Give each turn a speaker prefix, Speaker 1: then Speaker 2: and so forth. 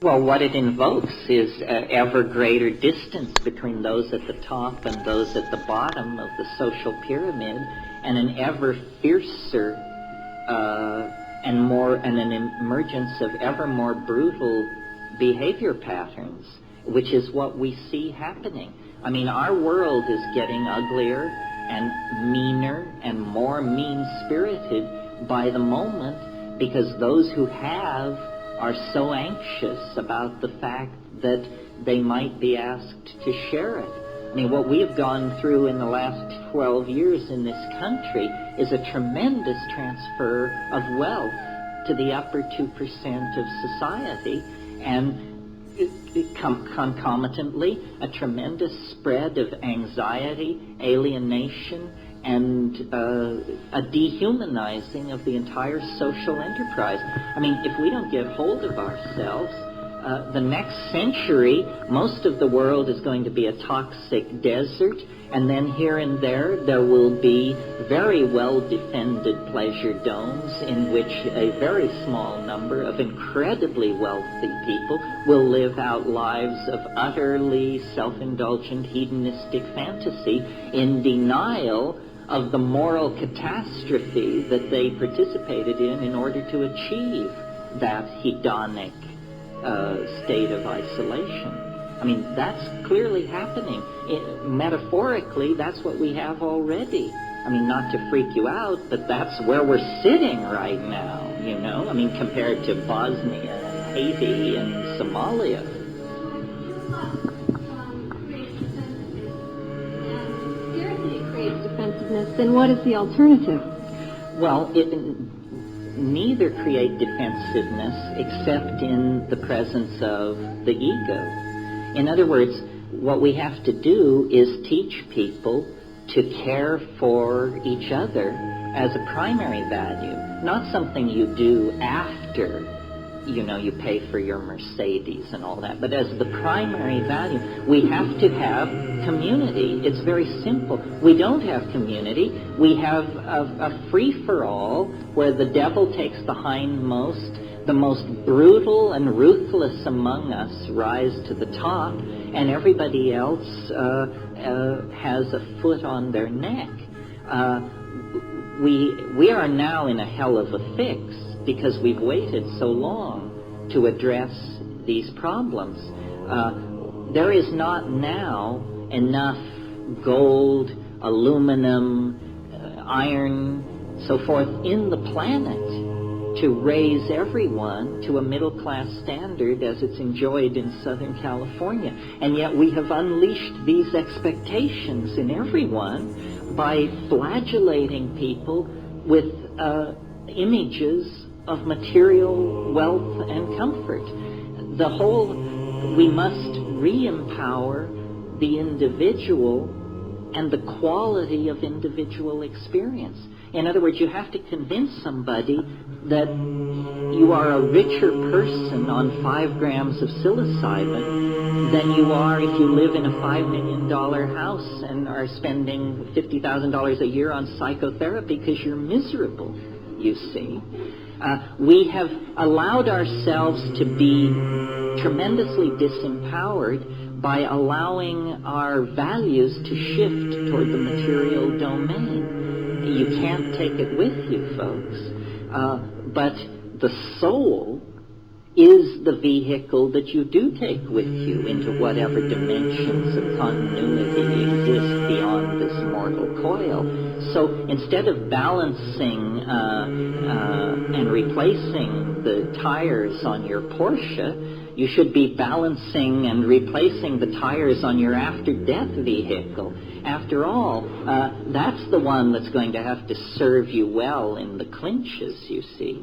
Speaker 1: Well, what it invokes is ever greater distance between those at the top and those at the bottom of the social pyramid, and an ever fiercer and an emergence of ever more brutal behavior patterns, which is what we see happening. I mean, our world is getting uglier and meaner and more mean-spirited by the moment, because those who have are so anxious about the fact that they might be asked to share it. I mean, what we have gone through in the last 12 years in this country is a tremendous transfer of wealth to the upper 2% of society, and concomitantly a tremendous spread of anxiety, alienation, and a dehumanizing of the entire social enterprise. I mean, if we don't get hold of ourselves, the next century, most of the world is going to be a toxic desert, and then here and there will be very well-defended pleasure domes in which a very small number of incredibly wealthy people will live out lives of utterly self-indulgent, hedonistic fantasy in denial of the moral catastrophe that they participated in order to achieve that hedonic state of isolation. I mean, that's clearly happening. Metaphorically, that's what we have already. I mean, not to freak you out, but that's where we're sitting right now, you know? I mean, compared to Bosnia and Haiti and Somalia.
Speaker 2: Defensiveness, then what is the alternative?
Speaker 1: Well, neither create defensiveness except in the presence of the ego. In other words, what we have to do is teach people to care for each other as a primary value, not something you do after you pay for your Mercedes and all that, but as the primary value. We have to have community. It's very simple. We don't have community. We have a free-for-all where the devil takes the hindmost, the most brutal and ruthless among us rise to the top, and everybody else has a foot on their neck. We are now in a hell of a fix, because we've waited so long to address these problems. There is not now enough gold, aluminum, iron, so forth in the planet to raise everyone to a middle-class standard as it's enjoyed in Southern California. And yet we have unleashed these expectations in everyone by flagellating people with images of material wealth and comfort. We must re-empower the individual and the quality of individual experience. In other words, you have to convince somebody that you are a richer person on 5 grams of psilocybin than you are if you live in a $5 million house and are spending $50,000 a year on psychotherapy because you're miserable, you see. We have allowed ourselves to be tremendously disempowered by allowing our values to shift toward the material domain. You can't take it with you, folks. But the soul is the vehicle that you do take with you into whatever dimensions of continuity exist beyond this mortal coil. So instead of balancing and replacing the tires on your Porsche, you should be balancing and replacing the tires on your after-death vehicle. After all, that's the one that's going to have to serve you well in the clinches, you see.